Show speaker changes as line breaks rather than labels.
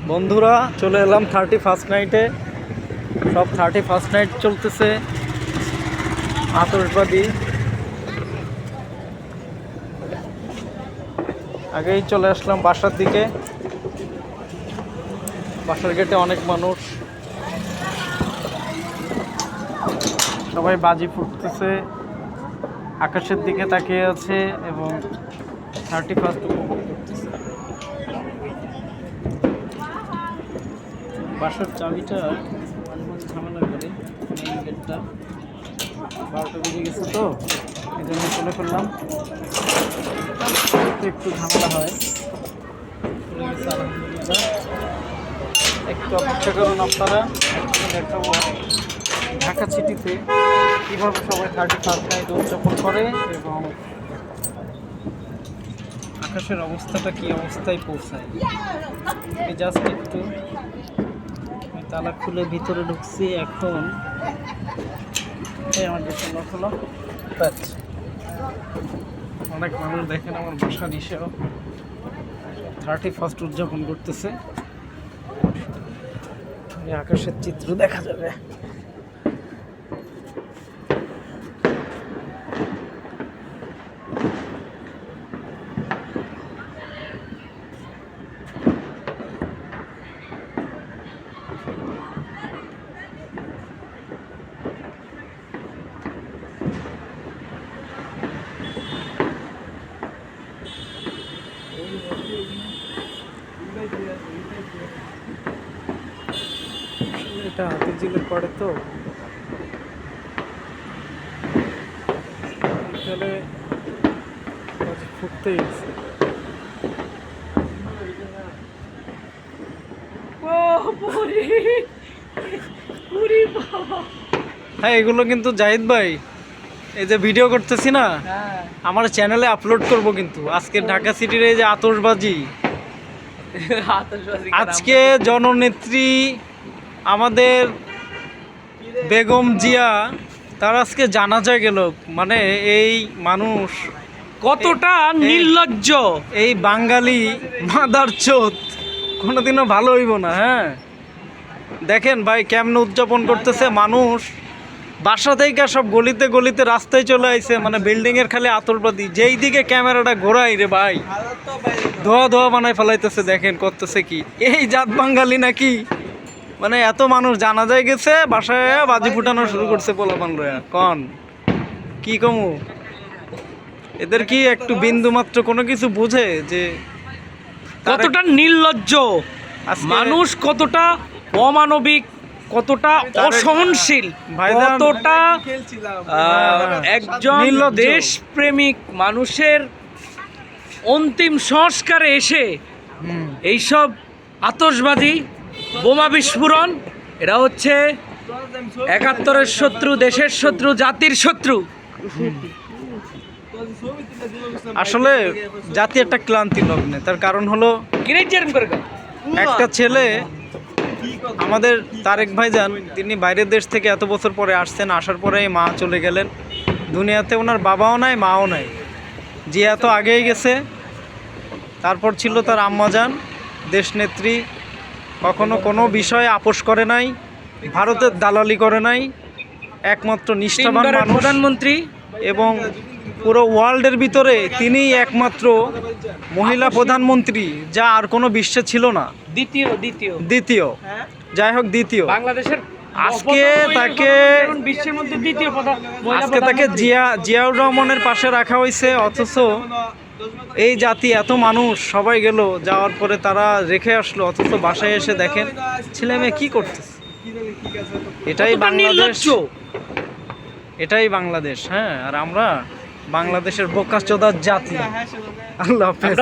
বন্ধুরা চলে এলাম 31st নাইটে। সব 31st নাইট চলতেছে আতশবাজি। আগেই চলে আসলাম বাসার দিকে। বাসার গেটে অনেক মানুষ, সবাই বাজি ফুটতেছে, আকাশের দিকে তাকিয়ে আছে এবং 31st উপভোগ করতেছে। বাসার চাবিটা মাঝে মাঝে ঝামেলা করে, মেইন গেটটা 12টা বেজে গেছে তো এই জন্য চলে ফেললাম, একটু ঝামেলা হয়। আলহামদুলিল্লাহ, একটু অপেক্ষা করুন আপনারা, দেখাবো ঢাকা সিটিতে কীভাবে সবাই 31st নাইট উদযাপন করে এবং আকাশের অবস্থাটা কী অবস্থায় পৌঁছায়। আমি জাস্ট একটু তালা খুলে ভিতরে ঢুকছি। এখন আমার গেটটা লক হলো। অনেক মানুষ দেখেন আমার বাসার এসেও 31st উদযাপন করতেছে। আকাশের চিত্র দেখা যাবে। এটা হাতির ঝিলের পড়ে তো বিকালে ফুটতে গেছে। হ্যাঁ, এগুলো কিন্তু জাহিদ ভাই, এই যে ভিডিও করতেছি না, আমার চ্যানেলে আপলোড করব কিন্তু। আজকে ঢাকা সিটির এই যে আতশবাজি, আজকে জননেত্রী আমাদের বেগম জিয়া, তার আজকে জানাজা গেল। মানে এই মানুষ
কতটা নির্লজ্জ,
এই বাঙালি মাদারচোদ কোনোদিনও ভালো হইব না। হ্যাঁ, দেখেন ভাই কেমন উদযাপন করতেছে মানুষ। বাসা থেকে সব গলিতে গলিতে রাস্তায় চলে আইছে, মানে বিল্ডিং এর খালি আতশবাজি। যেই দিকে ক্যামেরাটা ঘোরাই রে ভাই, ধোয়া ধোয়া বানায় ফেলাইতেছে। দেখেন করতেছে কি, এই জাত বাঙালি নাকি? মানে এত মানুষ জানাজায় গেছে, বাসায় বাজি ফুটানো শুরু করছে পোলাপান লয়া। কন কি কমু, এদের কি একটু বিন্দু মাত্র কোনো কিছু বুঝে যে
কতটা নির্লজ্জ মানুষ, কতটা অমানবিক, কতটা অসহনশীল, কতটা একজন দেশপ্রেমিক মানুষের অন্তিম সংস্কারে এসে এইসব আতশবাজি, বোমা বিস্ফোরণ, এরা হচ্ছে 71-এর শত্রু, দেশের শত্রু, জাতির শত্রু।
আসলে জাতি একটা ক্লান্তি লগ্নে। তার কারণ হলো একটা ছেলে, আমাদের তারেক ভাইজান, তিনি বাইরের দেশ থেকে এত বছর পরে আসছেন। আসার পরে মা চলে গেলেন দুনিয়াতে, ওনার বাবাও নাই মাও নাই। জিয়া তো আগেই গেছে, তারপর ছিল তার আম্মাজান দেশনেত্রী। কখনো কোনো বিষয়ে আপোষ করে নাই, ভারতের দালালি করে নাই, একমাত্র নিষ্ঠাবান
প্রধানমন্ত্রী,
এবং পুরো ওয়ার্ল্ডের ভিতরে তিনিই একমাত্র মহিলা প্রধানমন্ত্রী, যা আর কোনো বিশ্বে ছিল না। দ্বিতীয় যাই হোক, দ্বিতীয়।
বাংলাদেশের
আজকে তাকে
বিশ্বের মধ্যে দ্বিতীয়
আজকে তাকে জিয়াউর রহমানের পাশে রাখা হয়েছে। অথচ এই জাতি, এত মানুষ সবাই গেল, যাওয়ার পরে তারা রেখে আসলো, অথচ বাসায় এসে দেখেন ছেলে মেয়ে কি করতেছে। এটাই বাংলাদেশ, এটাই বাংলাদেশ। হ্যাঁ, আর আমরা বাংলাদেশের বোকাচোদার জাতি। আল্লাহ হাফেজ।